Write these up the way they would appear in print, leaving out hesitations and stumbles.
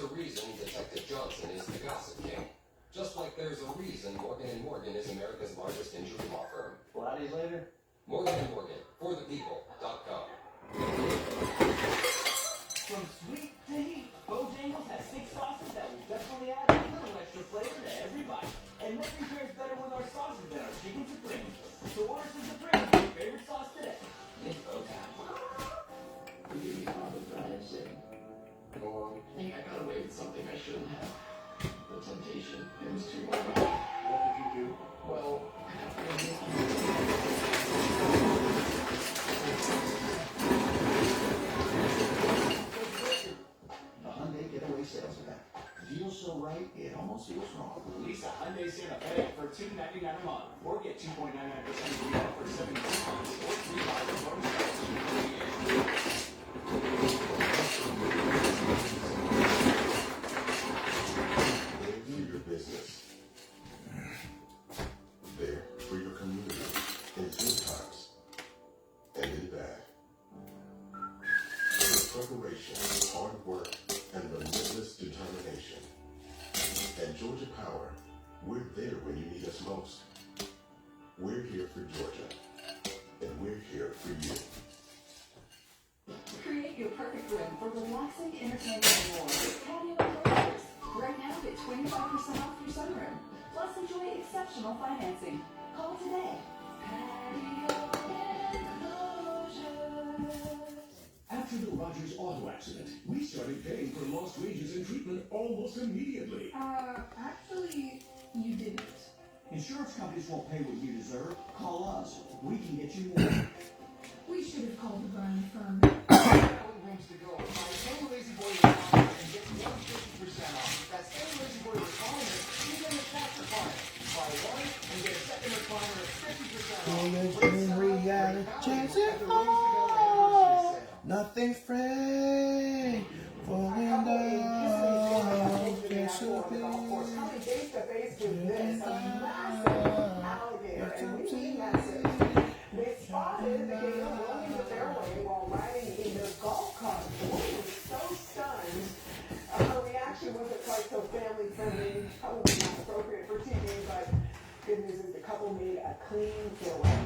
a reason Detective Johnson is the gossip king. Just like there's a reason Morgan & Morgan is America's largest injury law firm. Pilates later? Morgan & Morgan, forthepeople.com. From sweet to heat, Bojangles has 6 sauces that will definitely add a little extra flavor to every bite. And nothing pairs better with our sauces than our Chicken Supreme. So order some Supreme, your favorite sauce today. It's Bojangles. Forgive me, Father, but I have sinned. I think I got away with something I shouldn't have. The temptation, it was too much. What did you do? Well, the Hyundai Getaway Sales Event. Feels so right, it almost feels wrong. Lease a Hyundai Santa Fe for $299 a month, or get 2.99% APR for 72 months, or $3 bonus. There for your business. There for your community in good times and in bad. With preparation, hard work, and relentless determination. At Georgia Power, we're there when you need us most. We're here for Georgia, and we're here for you. Create your perfect room for relaxing entertainment and more with Patio Enclosures. Right now, get 25% off your sunroom. Plus, enjoy exceptional financing. Call today. Patio Enclosures. After the Rogers auto accident, we started paying for lost wages and treatment almost immediately. Actually, you didn't. Insurance companies won't pay what you deserve. Call us. We can get you more. We should have called the Bryan firm. Rooms to go. Buy any Lazy Boy recliner and get 150% off. That's any Lazy Boy recliner, even a tax recliner. Buy one and get a second recliner at 50% off. Nothing's free. Falling down. Guess who Coming face to face with this, a massive alligator, and we mean massive. They spotted the gator roaming the fairway while riding in their golf cart. The woman was so stunned. Her reaction wasn't quite so family friendly, probably not appropriate for TV, but good news is the couple made a clean getaway.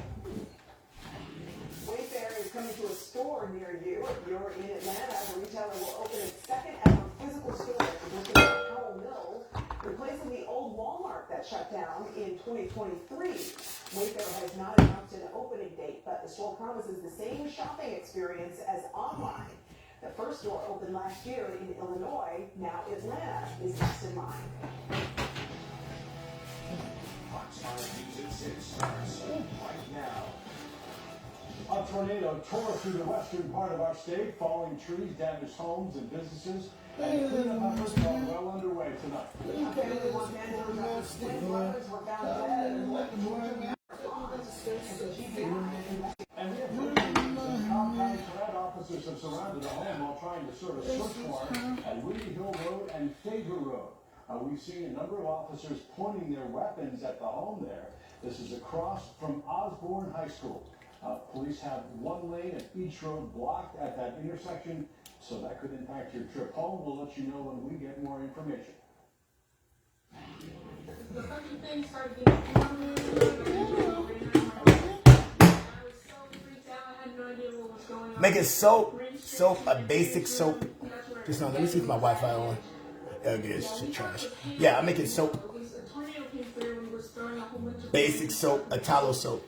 Wayfair is coming to a store near you. If you're in Atlanta, the retailer will open its second ever physical store at Powell Mills, replacing the old Walmart that shut down in 2023. Wayfair has not announced an opening date, but the store promises the same shopping experience as online. The first store opened last year in Illinois. Now Atlanta is next in line. Fox 5 News at 6 starts right now. A tornado tore through the western part of our state, falling trees, damaged homes and businesses, and cleanup efforts are well underway tonight. A family was handled after twin brothers were found dead and left in Georgia. And we have Cobb County Cadet officers have surrounded the home while trying to serve a search warrant at Winnie Hill Road and Fager Road. We've seen a number of officers pointing their weapons at the home there. This is across from Osborne High School. Police have one lane at each road blocked at that intersection, so that could impact your trip home. We'll let you know when we get more information. The fucking thing started getting Making soap, a basic soap. Just now, let me see if my Wi-Fi on. Okay, shit trash. Yeah, I'm making soap. Basic soap, a tallow soap.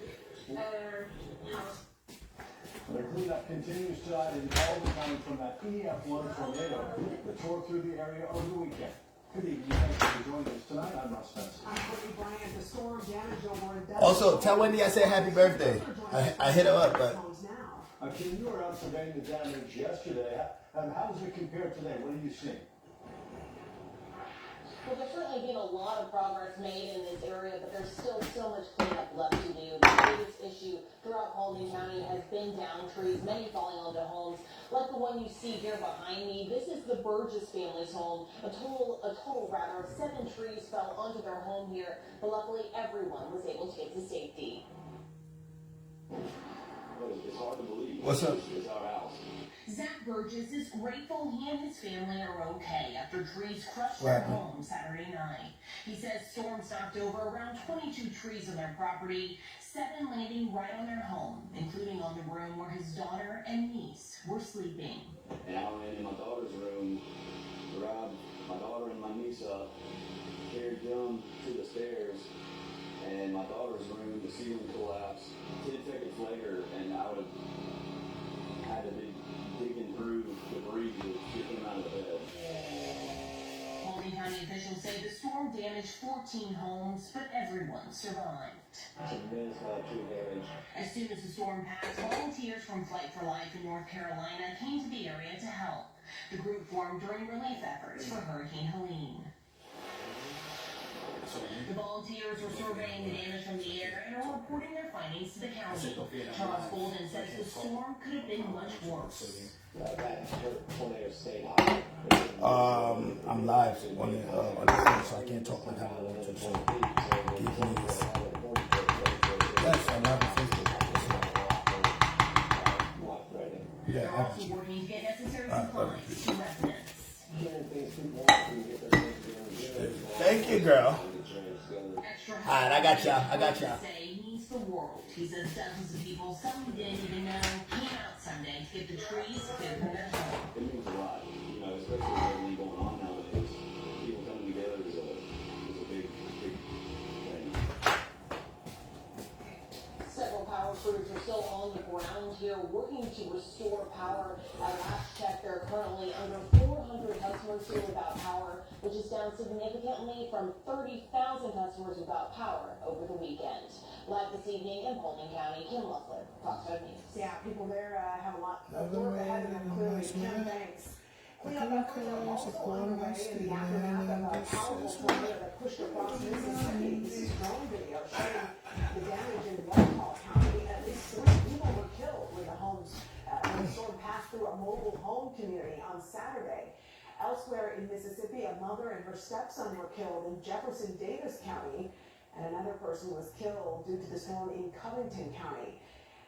The cleanup continues tonight in Albany County from that EF1 tornado that tore through the area over the weekend. Good evening. Thanks for joining us tonight. I'm Ross Spencer. I'm Courtney Bryant. The storm damaged over a dozen. Also, tell Wendy I said happy birthday. I hit her up, but. Kim, you were out surveying the damage yesterday. How does it compare today? What are you seeing? Well, there's certainly been a lot of progress made in this area, but there's still so much cleanup left to do. The biggest issue throughout Paulding County has been down trees, many falling onto homes, like the one you see here behind me. This is the Burgess family's home. A total of 7 trees fell onto their home here, but luckily everyone was able to get to safety. It's hard to believe. What's up? It's our house. Zach Burgess is grateful he and his family are okay after trees crushed their home Saturday night. He says storms knocked over around 22 trees on their property, 7 landing right on their home, including on the room where his daughter and niece were sleeping. And I went in my daughter's room, grabbed my daughter and my niece up, carried them to the stairs, and my daughter's room, the ceiling collapsed. 10 seconds later, and I would have had to be digging through debris to get them out of the bed. Paulding County officials say the storm damaged 14 homes, but everyone survived. Tremendous tree damage. As soon as the storm passed, volunteers from Flight for Life in North Carolina came to the area to help. The group formed during relief efforts for Hurricane Helene. The volunteers were surveying the damage from the air and are reporting their findings to the county. Charles Golden says the storm could have been much worse. I'm live on the thing, so I can't talk like how I want to. So yes, I'm live on Facebook. They're also working to get necessary supplies to residents. Thank you, girl. Alright, I got y'all. Means the world. He says dozens of people, some he didn't even know, came out Sunday to get the trees cleared from their home. It means a lot, you know, especially with everything going on nowadays. People coming together is a big thing. Several power crews are still on the ground here working to restore power. At last check, there are currently under 400 customers here without power, which is down significantly from 30,000 customers without power over the weekend. Live this evening in Paulding County, Kim Luckler, Fox 5 News. Yeah, people there have a lot of work ahead of them, clearly. Kim, thanks. Cleanup efforts are also underway in the aftermath of a powerful tornado that pushed across Mississippi. This is drone video showing the damage in Waukesha County. At least 3 people were killed when the homes when the storm passed through a mobile home community on Saturday. Elsewhere in Mississippi, a mother and her stepson were killed in Jefferson Davis County, and another person was killed due to the storm in Covington County.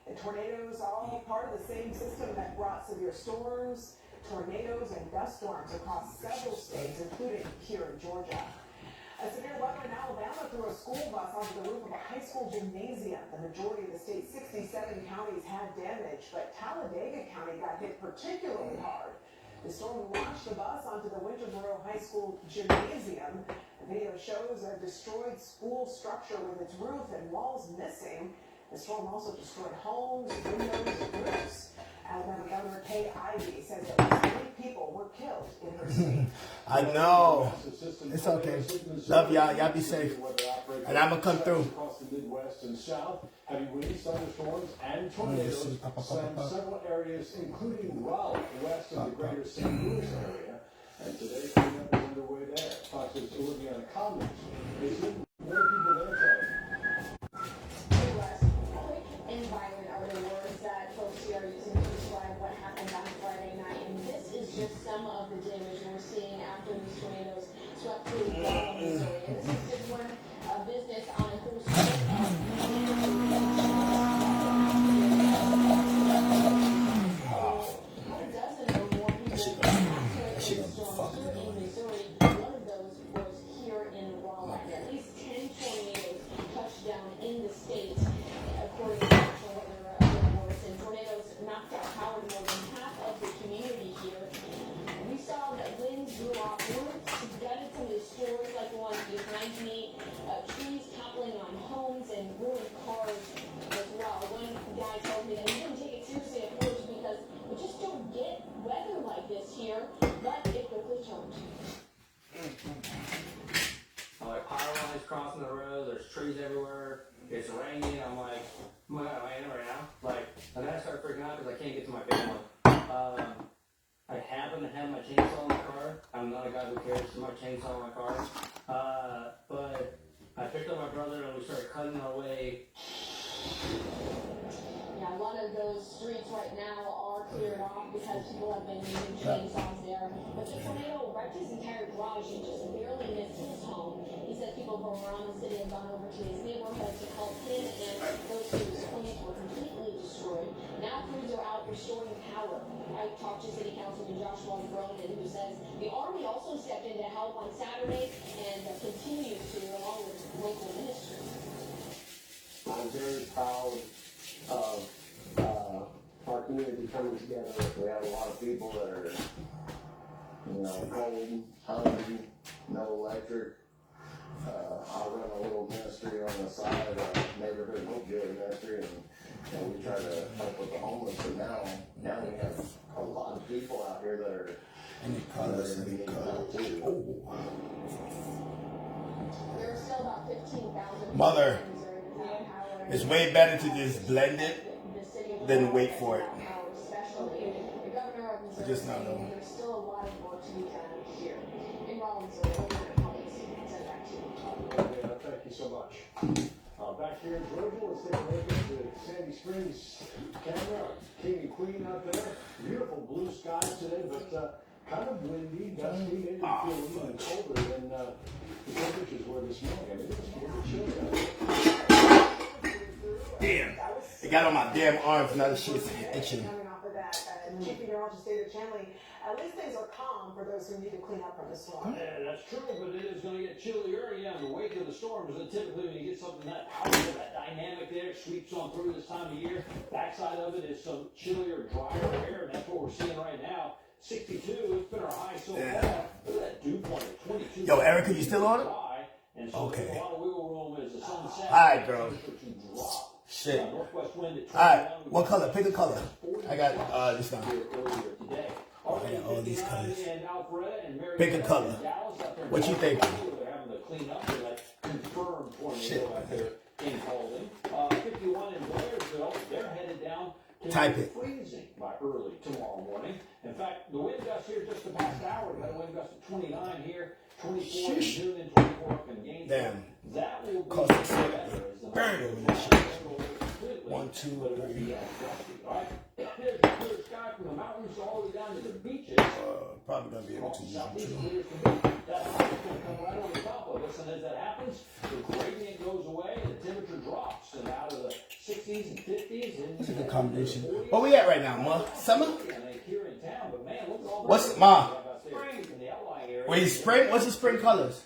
The tornadoes are all part of the same system that brought severe storms, tornadoes, and dust storms across several states, including here in Georgia. A severe weather in Alabama threw a school bus onto the roof of a high school gymnasium. The majority of the state's 67 counties had damage, but Talladega County got hit particularly hard. The storm launched the bus onto the Winterboro High School gymnasium. The video shows a destroyed school structure with its roof and walls missing. The storm also destroyed homes, windows, and roofs. Alabama Governor Kay Ivey says that 3 people were killed in her state. I know. It's okay. Love y'all. Y'all be safe. And I'm going to come through. Across the Midwest and South, heavy winds, thunderstorms, and tornadoes slammed several areas, including Raleigh, west of the greater St. Louis area. And today, cleanup is underway there. Fox is looking at a comment. What are people there telling? And violent are the words that folks here are using to describe what happened on Friday night. And this is just some of the damage we're seeing after these tornadoes swept through Missouri. And this is just one business on Cool Street. A dozen or more people after the storm in Missouri. One of those was here in Raleigh. At least 10 tornadoes touched down in the state, according to National Weather Reports. And tornadoes knocked out power to more than half of the community here. We saw that winds blew off roofs, gutted some of the stores like the one behind me, trees toppling on homes and ruined cars as well. One guy told me that he didn't take it seriously at first because we just don't get weather like this here, but it quickly turned. Like power lines crossing the road, there's trees everywhere, it's raining, I'm like, am I raining right now? Like, and then I start freaking out because I can't get to my family. I happen to have my chainsaw in my car. I'm not a guy who carries my chainsaw in my car. But I picked up my brother and we started cutting our way. Yeah, a lot of those streets right now are cleared off because people have been using chainsaws there. But the tornado wrecked his entire garage and just barely missed his home. He said people from around the city have gone over to his neighborhood to help him, and those whose homes were completely destroyed. Now crews are out restoring power. I talked to City Councilman Joshua Cronin, who says the Army also stepped in to help on Saturday and continues to, along with local ministries. I'm very proud of our community coming together. We have a lot of people that are, cold, hungry, no electric. I run a little ministry on the side, a neighborhood hope giving ministry, and we try to help with the homeless. And now we have a lot of people out here that are being helped too. There are still about 15,000 Mother, it's way better to just blend it than wait for it. I just not know. There's still a lot of work to be done here in Rollinsville. Thank you so much. Back here in Georgia, let's take a look at the Sandy Springs camera. King and Queen out there. Beautiful blue skies today, but kind of windy, dusty. Maybe feel a little bit colder than the temperatures were this morning. I mean, it was a little chilly. Damn. It got on my damn arms. Now the shit's itching. Coming off of that, Chief Meteorologist David Chanley, at least things are calm for those who need to clean up from the storm. Yeah, that's true, but it is going to get chillier. Yeah, in the wake of the storms, and typically when you get something that powerful, that dynamic there, sweeps on through this time of year. Backside of it is some chillier, drier air, and that's what we're seeing right now. 62, it's been our high so far. Look at that dew point at 22. Yo, Erica, you still on it? And so Okay. there's a lot of wiggle room as the sun sets. Alright, girl. Shit. Northwest wind at Alright, what color? Pick a color. I got this one. today. I got all these colors. And Alpharetta and Mary Pick a color. Dallas out there. What you thinking? They're having to clean up. They're like confirmed tornado Shit. out there in Paulding. 51 in Blairsville. They're headed down to Type it. freezing by early tomorrow morning. In fact, the wind gust here just the past hour. We got a wind gust of 29 here, 24 in June, and 24 up in Gainesville. Damn. That will be Cause better it's as the burn over this shit. 1, 2, 3. All right. There's the clear sky from the mountains all the way down to the beaches. Probably gonna be able to use them Southeast too. clear from that high is going to come right on the top of us, and as that happens, the gradient goes away and the temperature drops and out of the 60s and 50s. That's a good combination. Where we at right now, Ma? Summer? Here in town, but man, look at all What's Ma? spring in the outlying area. Wait, spring? What's the spring colors?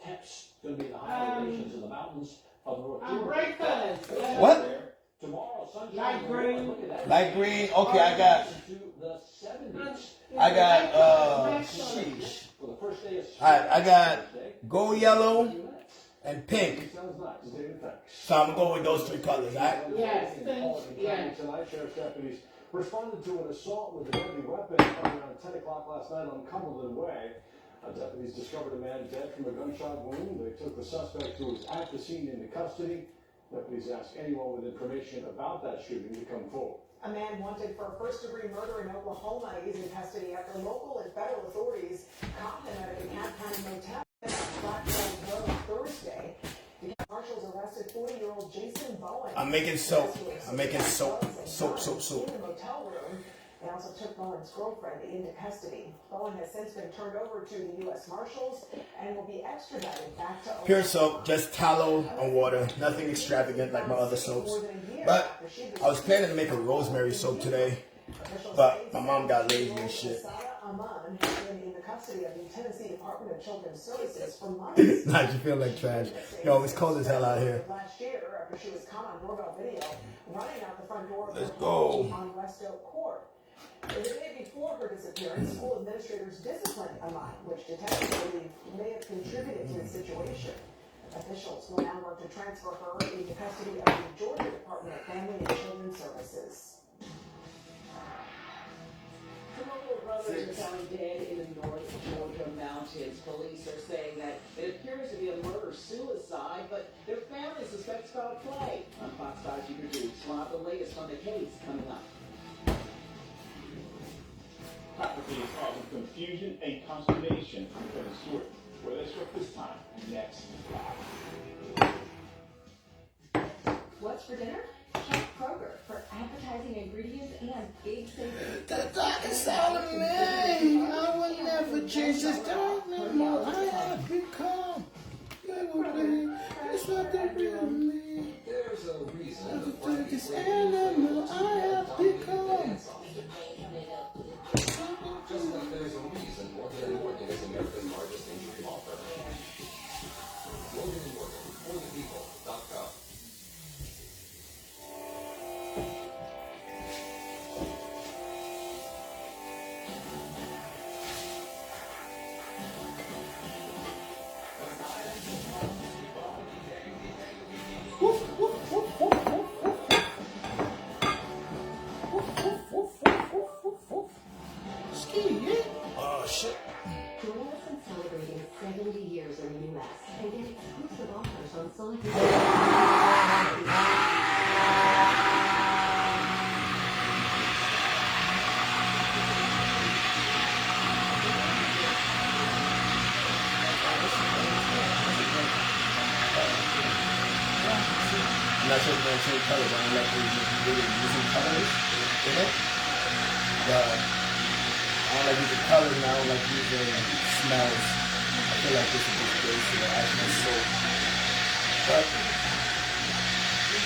Temps going to be the high elevations in the mountains of North Georgia. bright colors. What? Tomorrow, sunshine. Light green. Look at that. Light green. Okay, I got. To the 70s. I got. Sheesh. For the first day of Alright, I got gold, yellow, and pink. Sounds nice. David, thanks. So I'm gonna go with those 3 colors. Alright. Yes, yes. Tonight, sheriff's deputies responded to an assault with a deadly weapon around 10 o'clock last night on Cumberland Way. Deputies discovered a man dead from a gunshot wound. They took the suspect who was at the scene into custody. Deputies asked anyone with information about that shooting to come forward. A man wanted for first-degree murder in Oklahoma is in custody after local and federal authorities caught him at a DeKalb County motel on Blackstone Road Thursday. DeKalb marshals arrested 40-year-old Jason Bowen. I'm making soap. I'm making soap. Soap. In the motel room. They also took Bowen's girlfriend into custody. Bowen has since been turned over to the U.S. Marshals and will be extradited back to Oklahoma. Pure soap, just tallow and water. Nothing extravagant like my other soaps. But I was planning to make a rosemary soap today. But my mom got lazy and shit. Aman has been in the custody of the Tennessee Department of Children's Services for months. Nah, you feel like trash. Yo, it's cold as hell out here. Last year, after she was caught on doorbell video running out the front door of Let's her go. home on West Oak Court. The day before her disappearance, school administrators disciplined Aman, which detectives believe may have contributed to the situation. Officials will now work to transfer her into custody of the Georgia Department of Family and Children's Services. Multiple brothers are found dead in the North Georgia mountains. Police are saying that it appears to be a murder-suicide, but their family suspects foul play. On Fox 5 Super News, we'll have the latest on the case coming up. Property is causing confusion and consternation for the Stewart. Where they struck this time, next. What's for dinner? Check Kroger for appetizing ingredients and big savings. The darkest side of me. I will never change this dark no more. I have become. It's like the real me. There's a reason The darkest animal I have become. not sure if it's gonna change color, but I don't like really using colors in it. But I don't like using colors and I don't like using smells. I feel like this is just great for the actual soap. But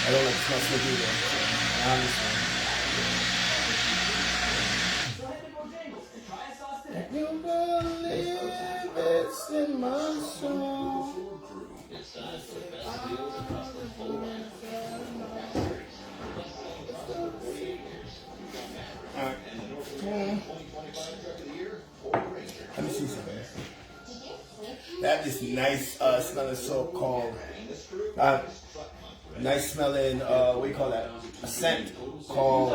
I don't like the smell soap either. So I understand. You believe it's in my soul. It's time for the best deals across the full line of Ford for 48 years. Alright. And the North American 2025 truck of the year, Ford Ranger. Let me see something. They have this nice smelling soap called nice smelling what do you call that? A scent called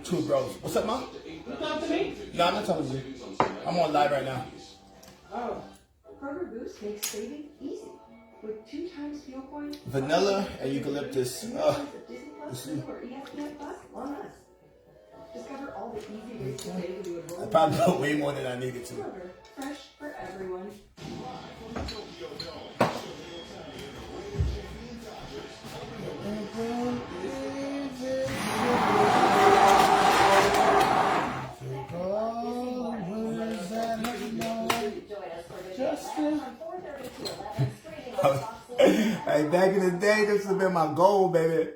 Two Bros. What's up, Mom? You talking to me? No, I'm not talking to you. I'm on live right now. Oh. Kroger Boost makes saving easy with 2 times fuel points. Vanilla and eucalyptus. Disney Plus or ESPN Plus on us. Discover all the easy ways to save with the I probably put way more than I needed to. Kroger, fresh for everyone. Hey, back in the day, this would have been my goal, baby.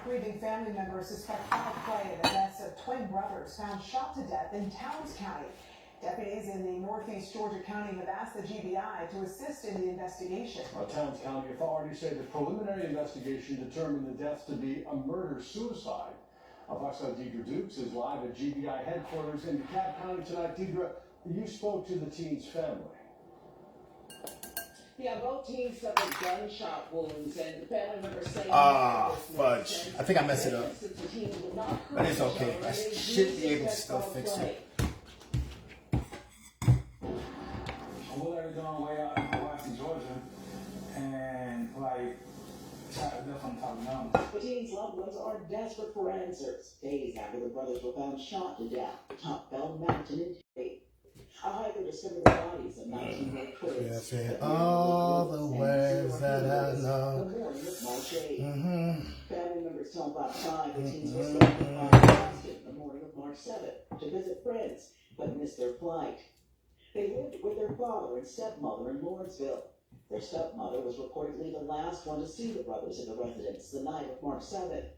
Grieving family members suspect foul play in the deaths of twin brothers found shot to death in Towns County. Deputies in the Northeast Georgia County have asked the GBI to assist in the investigation. Towns County authorities say the preliminary investigation determined the deaths to be a murder-suicide. Fox 5's Deidre Dukes is live at GBI headquarters in DeKalb County tonight. Deidre, you spoke to the teen's family. Yeah, both teens suffered gunshot wounds, and the family members say... Fudge. I think I messed it up. But it's okay. I should be able to still fix it. We're already going way out in Western Georgia, and like, shot to death on top of mountains. The teens' loved ones are desperate for answers. Days after the brothers were found shot to death atop Bell Mountain in Tennessee. A hiker discovered the bodies of 19-year-old twins. All the ways that I know. The morning of March 8th. Family members tell Bob 5 the teens were supposed to fly to Boston the morning of March 7th to visit friends, but missed their flight. They lived with their father and stepmother in Lawrenceville. Their stepmother was reportedly the last one to see the brothers in the residence the night of March 7th.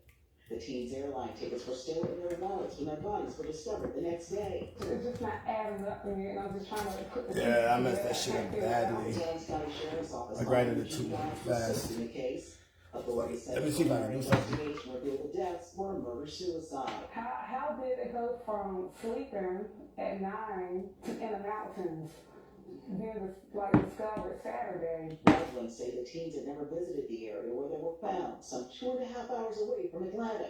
The teens' airline tickets were still in their wallets when their bodies were discovered the next day. It's just not adding up in here, and I'm just trying to put the... Yeah, I messed that shit up badly. I grinded it too fast. In the case, authorities said Let me see if I can do something. investigation revealed the deaths were murder-suicide. How did it go from sleeping at 9 to in the mountains, then discovered Saturday? Loved ones say the teens had never visited the area where they were found, some 2.5 hours away from Atlanta.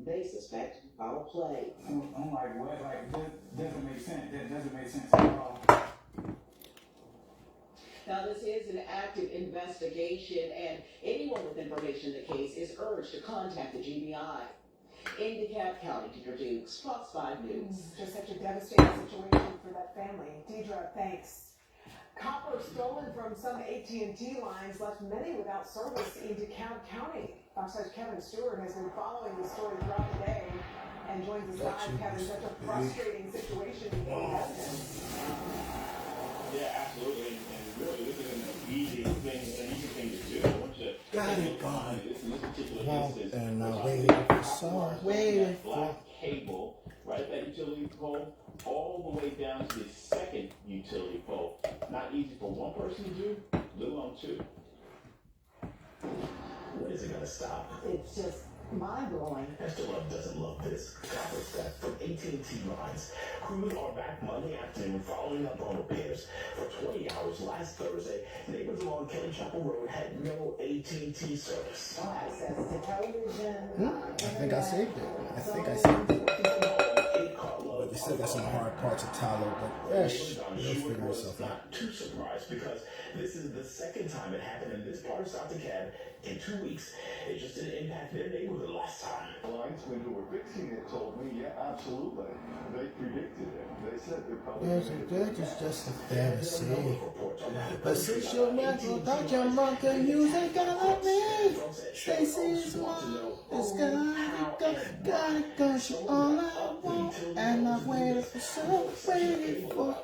They suspect foul play. I'm like, what? Like, that doesn't make sense. That doesn't make sense at all. Now, this is an active investigation, and anyone with information in the case is urged to contact the GBI. In DeKalb County, Deidre Dukes, Fox 5 News. Just such a devastating situation for that family. Deidre, thanks. Copper stolen from some AT&T lines left many without service in DeKalb County. Fox 5's Kevin Stewart has been following the story throughout the day and joins us live. Kevin, such a frustrating situation in Destin. Yeah, absolutely. And really, this isn't an easy thing to do. I want you to Got it, God. This particular instance, And I waited for some, waited for... black cable, right, that utility pole, all the way down to the second utility pole. Not easy for one person to do, let alone two. When is it gonna stop? It's just mind-blowing. Esther Love doesn't love this. Copper theft from AT&T lines. Crews are back Monday afternoon following up on repairs. For 20 hours last Thursday, neighbors along Kelly Chapel Road had no AT&T service. No access to television. I think I saved it. But they still got some hard parts of Tyler, but they'll figure itself out. Not too surprised because this is the second time it happened in this part of South DeKalb in 2 weeks. It just didn't impact their neighborhood last time. Linesmen who were fixing it told me, yeah, absolutely. They predicted it. They Good is just a fantasy. But since you're natural, that your mom can use it, gotta be. Stacy's mom is gotta go, she all I want. And I waited for so waited for.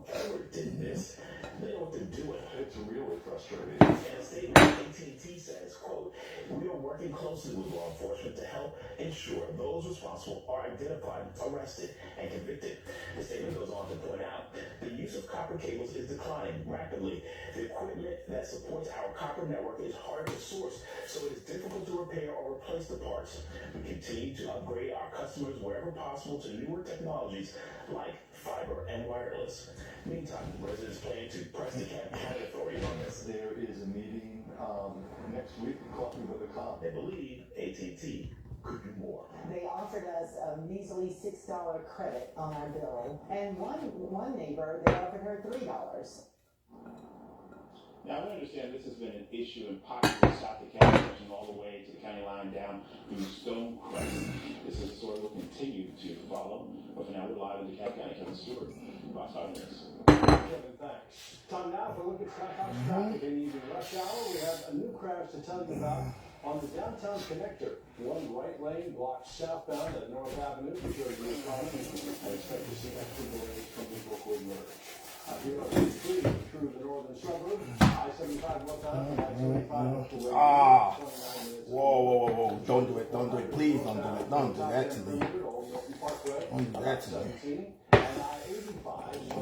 Whoever did this, they know what they're doing. It's really frustrating. And a statement AT&T says, quote, we are working closely with law enforcement to help ensure those responsible are identified, arrested, and convicted. The statement goes on to point out the use of copper cables is declining rapidly. The equipment that supports our copper network is hard to source, so it is difficult to repair or replace the parts. We continue to upgrade our customers wherever possible to newer technologies like fiber and wireless. Meantime, residents plan to press the County Authority on this. There is a meeting next week, coffee with a cop. They believe AT&T could do more. They offered us a measly $6 credit on our bill, and one neighbor, they offered her $3. Now, I understand this has been an issue in pockets of South County, stretching all the way to the county line down through Stonecrest. This is a story we'll continue to follow. But for now, we're live in DeKalb County. Kevin Stewart, Fox 5 News. Kevin, thanks. Time now for a look at Skyhouse traffic. In the evening rush hour, we have a new crash to tell you about on the downtown connector. One right lane blocks southbound at North Avenue to show the economy. I expect to see extra delays from the Brookwood merge. Here on 3 through the northern suburbs, I-75 northbound, I-75 up to Wayne, 29 minutes. Whoa. Don't do it. Please don't do it. Don't do that to me. Don't do that to me. And I-85, so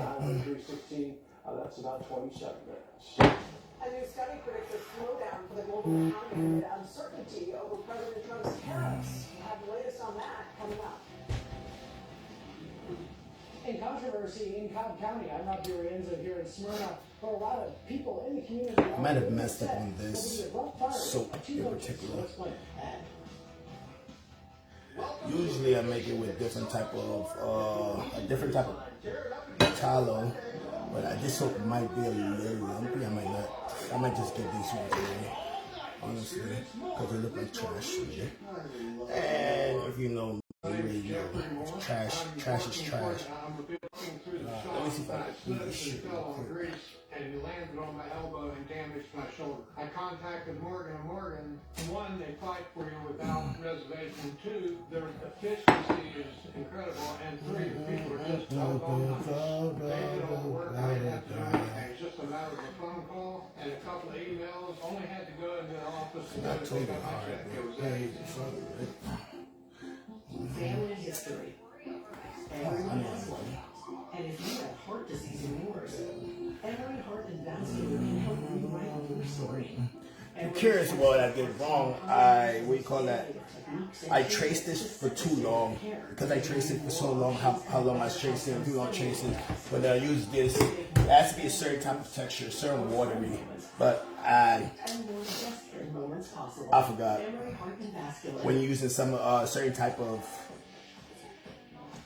Highway 316, that's about 27 minutes. A new study predicts a slowdown for the global economy amid uncertainty over President Trump's tariffs. We'll have the latest on that coming up. In controversy in Cobb County, I'm Rob Durienza here in Smyrna, where a lot of people in the community I might have messed up on this soap in particular. Usually I make it with different type of tallow, but this soap might be a little lumpy. I might just give these ones away, honestly, because they look like trash to me. And if you know, trash is trash. Let me see if I can do this shit real quick. And landed on my elbow and damaged my shoulder. I contacted Morgan & Morgan. One, they fight for you without reservation. Two, their efficiency is incredible. And three, the people are just telephone numbers. They did all the work. I didn't have to do anything. It's just a matter of a phone call and a couple of emails. Only had to go into the office and go pick up my check. It was that easy. Family history. Everyone has one. And if you have heart disease in yours, Emory Heart and Vascular can help rewrite your story. I'm curious what I did wrong. I traced this for too long. Because I traced it for so long, how long I was tracing it, too long tracing. When I use this, it has to be a certain type of texture, certain watery. But I forgot. When you're using some certain type of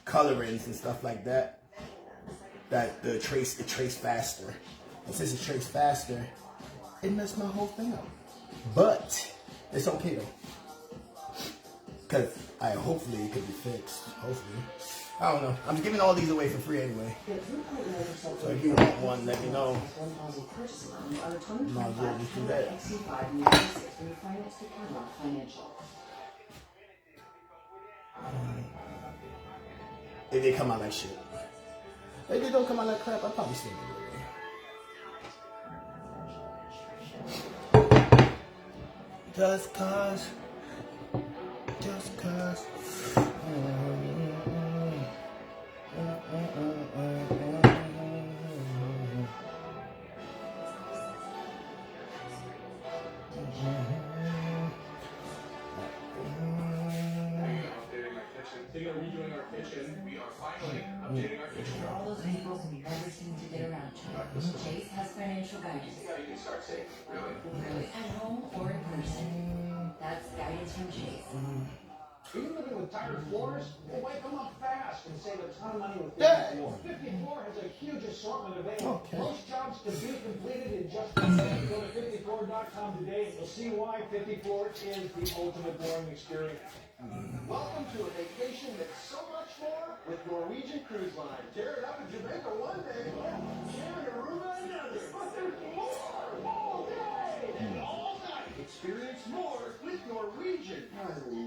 colorings and stuff like that, that it traced faster. And since it traced faster, it messed my whole thing up. But it's okay though, because hopefully it could be fixed. Hopefully, I don't know. I'm just giving all these away for free anyway. So if you want one, let me know. Might as well just do that. If they come out like shit. If they don't come out like crap, I'll probably still give it away. Just cause. They are redoing our kitchen. We are finally updating our kitchen. For all those people who never seem to get around to it, Chase has financial guidance. Yeah, you can start saving. Really? At home or in person. That's guidance from Chase. Are you living with tired floors? Well, why come up fast and save a ton of money with 54? 54 has a huge assortment available. Okay. Most jobs can be completed in just a day. Go to 54.com today and you'll see why 54 is the ultimate flooring experience. Welcome to a vacation that more with Norwegian Cruise Line. Tear it up in Jamaica one day, here in Aruba another. But there's more all day, all night. Experience more with Norwegian. I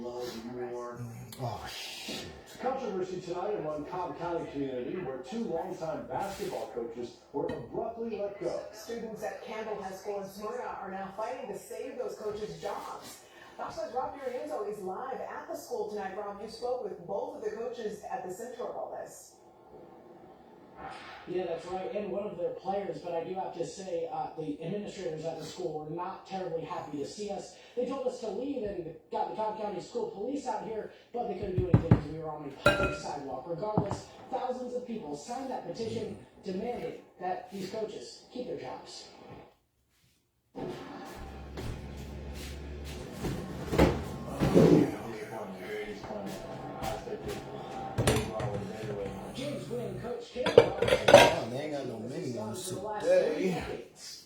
love more. Oh, shit. Controversy tonight among Cobb County community where two longtime basketball coaches were abruptly let go. Students at Campbell High School in Smyrna are now fighting to save those coaches' jobs. Fox 5's Rob D'Arienzo is live at the school tonight. Rob, you spoke with both of the coaches at the center of all this. Yeah, that's right, and one of their players, but I do have to say the administrators at the school were not terribly happy to see us. They told us to leave and got the Cobb County School Police out here, but they couldn't do anything because we were on a public sidewalk. Regardless, thousands of people signed that petition demanding that these coaches keep their jobs. James Gwynn, Coach Campbell. Oh, they ain't got no minions today.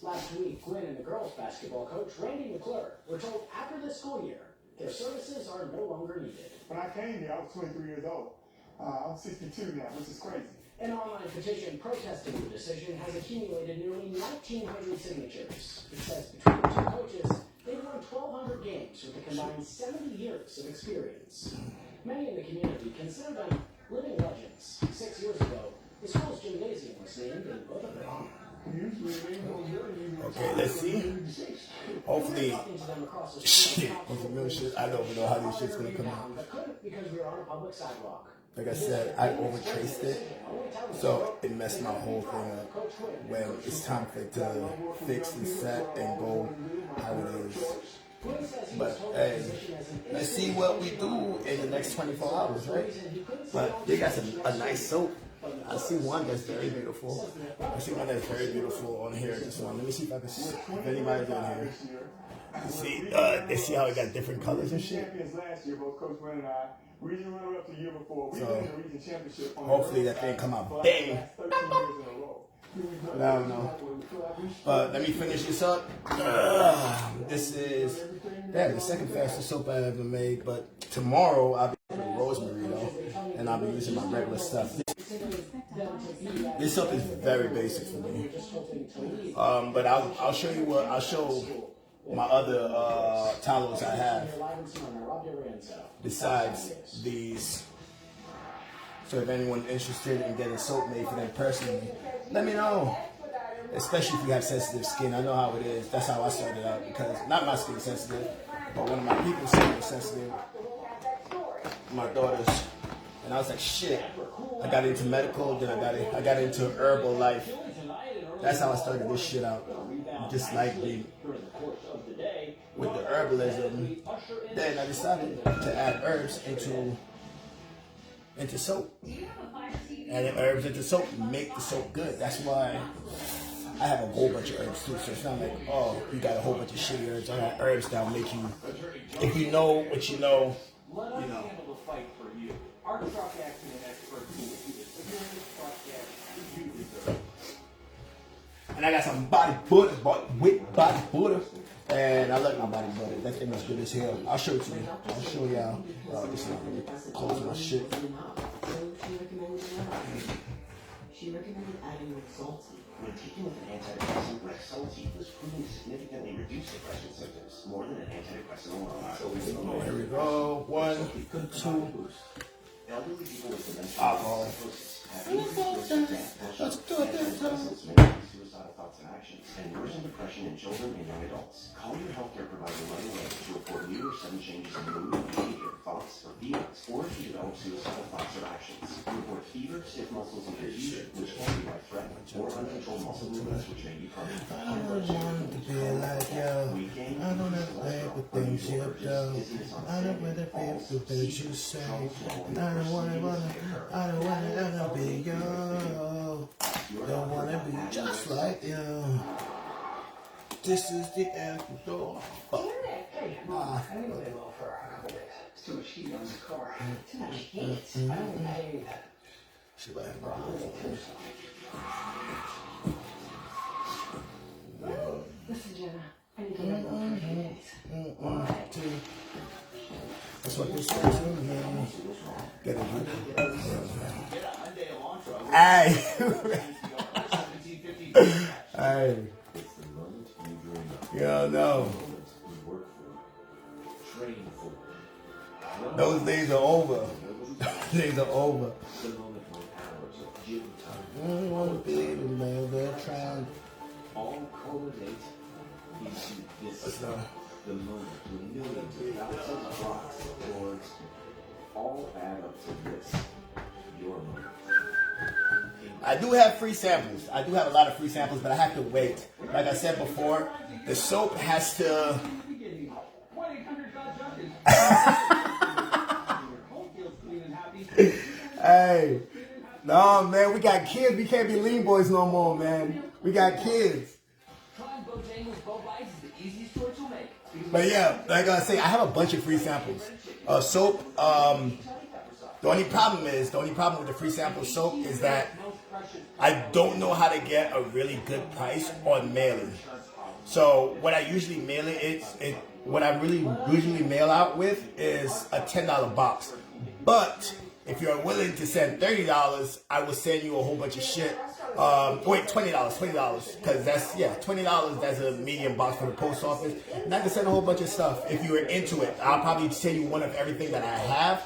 Last week, Gwynn and the girls' basketball coach, Randy McClure, were told after this school year their services are no longer needed. When I came here, I was 23 years old. I'm 62 now, which is crazy. An online petition protesting the decision has accumulated nearly 1,900 signatures. It says between the two coaches, they've won 1,200 games with a combined 70 years of experience. Many in the community consider them living legends. 6 years ago, the school's gymnasium was named in both of their honor. Okay, let's see. Hopefully, shit, on some real shit. I don't even know how these shit's gonna come out. Because we were on a public sidewalk. Like I said, I overtraced it, so it messed my whole thing up. When it's time for it to fix and set and go how it is. But hey, let's see what we do in the next 24 hours, right? But they got a nice soap. I see one that's very beautiful. I see one that's very beautiful on here. This one. Let me see if I can see if anybody's on here. See, they see how it got different colors and shit. Champions last year, both Coach Wynn and I. Region runner-up the year before. We So, won the region championship. hopefully that thing come out bang. I don't know. Let me finish this up. This is the second fastest soap I ever made. But tomorrow I'll be using rosemary though, and I'll be using my regular stuff. This soap is very basic for me. But I'll show you what I'll show my other towels I have besides these. So if anyone's interested in getting soap made for them personally, let me know. Especially if you have sensitive skin. I know how it is. That's how I started out, because not my skin sensitive, but one of my people's skin was sensitive. My daughter's. And I was like, shit. I got into medical, then I got into herbal life. That's how I started this shit out. Just like with the herbalism. Then I decided to add herbs into soap. Adding herbs into soap make the soap good. That's why I have a whole bunch of herbs too. So it's not like, oh, you got a whole bunch of shitty herbs. I got herbs that'll make you, if you know what you know, you know. Our truck accident expertise is And I got some body butter, with body butter. And I like my body butter. That thing is good as hell. I'll show it to you. I'll show y'all. This is not really close my shit. She recommended adding Rexulti. When taken with an antidepressant, Rexulti was proven to significantly reduce depression symptoms, more than an antidepressant alone. Here we go. 1, 2. Elderly people with dementia alcohol. Let's do it. Suicidal thoughts and actions, and worsen depression in children and young adults. Call your healthcare provider right away to report new or sudden changes in mood, behavior, thoughts, or feelings, or if you develop suicidal thoughts or actions. Report fever, stiff muscles, and confusion, which can be life-threatening, or uncontrolled muscle movements, which may be permanent. I don't want to be like you. I don't have to play with things you do. I don't want to be the things you say. I don't want to ever be you. Don't want to be just like you. This is the afterthought. Hey, Mom, I need to lay low for a couple days. It's too much heat on the car. Too much heat? I don't hate that. She let him Listen, Jenna, I need to lay low for a few days. 1, 2. That's what this is. Get it. Hey. Hey. Yo, no. Those days are over. Those days are over. I don't want to be able to, man. They're trying. All culminate into this. The moment when millions of thousands of rocks or all add up to this. Your moment. I do have free samples. I do have a lot of free samples, but I have to wait. Like I said before, the soap has to. Hey, no, man, we got kids. We can't be lean boys no more, man. We got kids. But yeah, like I say, I have a bunch of free samples. Soap. The only problem with the free sample soap is that I don't know how to get a really good price on mailing. So what I usually mail what I really usually mail out with is a $10 box. But if you're willing to send $30, I will send you a whole bunch of shit. Wait, $20, because that's, yeah, $20, that's a medium box for the post office. And I can send a whole bunch of stuff. If you are into it, I'll probably send you one of everything that I have.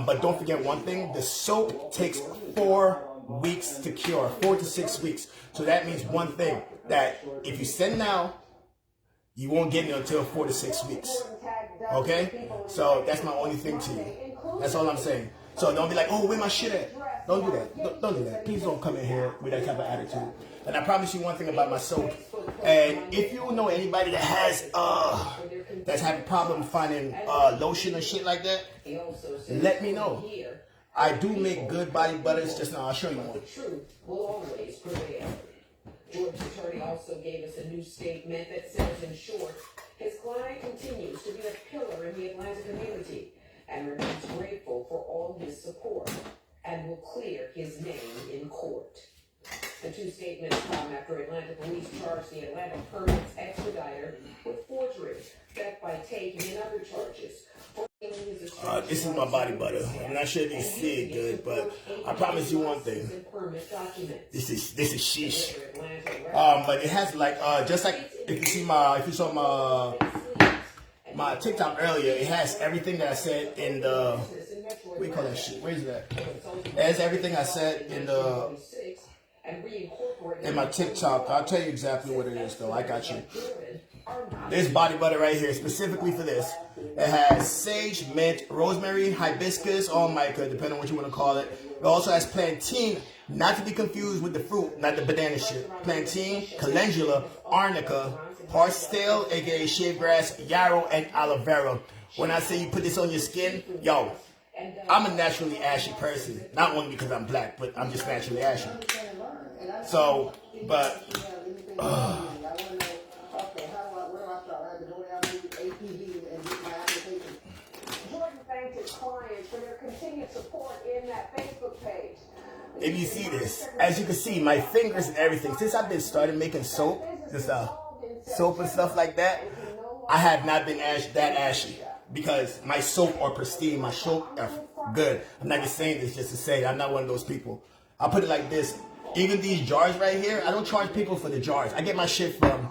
But don't forget one thing, the soap takes 4 weeks to cure, 4 to 6 weeks. So that means one thing, that if you send now, you won't get it until 4 to 6 weeks. Okay? So that's my only thing to you. That's all I'm saying. So don't be like, oh, where my shit at? Don't do that. Don't do that. Please don't come in here with that type of attitude. And I promise you one thing about my soap. And if you know anybody that has that's having a problem finding lotion or shit like that, let me know. I do make good body butters. Just now, I'll show you one. The truth will always prevail. Georgia's attorney also gave us a new statement that says, in short, his client continues to be a pillar in the Atlanta community and remains grateful for all his support and will clear his name in court. The two statements come after Atlanta police charged the Atlanta Permits expediter with forgery, theft by taking, and other charges. This is my body butter. I'm not sure if you see it good, but I promise you one thing. This is sheesh. But it has like just like if you saw my TikTok earlier, it has everything that I said in the what do you call that shit? Where is that? It has everything I said in my TikTok. I'll tell you exactly what it is though. I got you. This body butter right here, specifically for this. It has sage, mint, rosemary, hibiscus, or mica, depending on what you want to call it. It also has plantain, not to be confused with the fruit, not the banana shit. Plantain, calendula, arnica, horsetail, aka shaved grass, yarrow, and aloe vera. When I say you put this on your skin, yo, I'm a naturally ashy person. Not only because I'm black, but I'm just naturally ashy. So, but... If you see this, as you can see, my fingers and everything, since I've been started making soap, just soap and stuff like that, I have not been that ashy because my soap are pristine, my soap are good. I'm not just saying this just to say I'm not one of those people. I'll put it like this. Even these jars right here, I don't charge people for the jars. I get my shit from...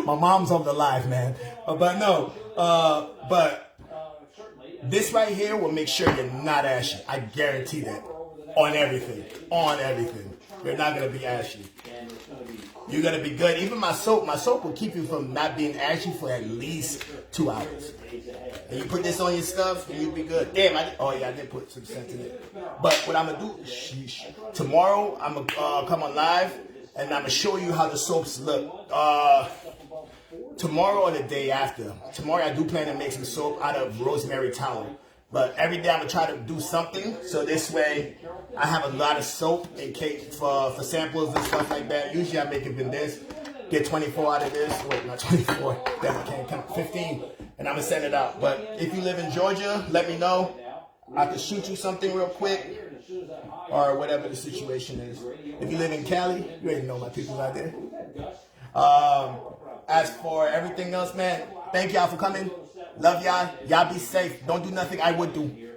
My mom's on the live, man. But no, but this right here will make sure you're not ashy. I guarantee that. On everything. On everything. You're not going to be ashy. You're going to be good. Even my soap will keep you from not being ashy for at least 2 hours. And you put this on your stuff and you'll be good. Damn, I did put some scent in it. But what I'm going to do, tomorrow I'm going to come on live and I'm going to show you how the soaps look. Tomorrow or the day after. Tomorrow I do plan to make some soap out of rosemary tallow. But every day I'm going to try to do something. So this way I have a lot of soap in case for samples and stuff like that. Usually I make it in this. Get 24 out of this. Wait, not 24. Damn, I can't count. 15. And I'm going to send it out. But if you live in Georgia, let me know. I can shoot you something real quick. Or whatever the situation is. If you live in Cali, you already know my people out there. As for everything else, man, thank y'all for coming. Love y'all. Y'all be safe. Don't do nothing I would do.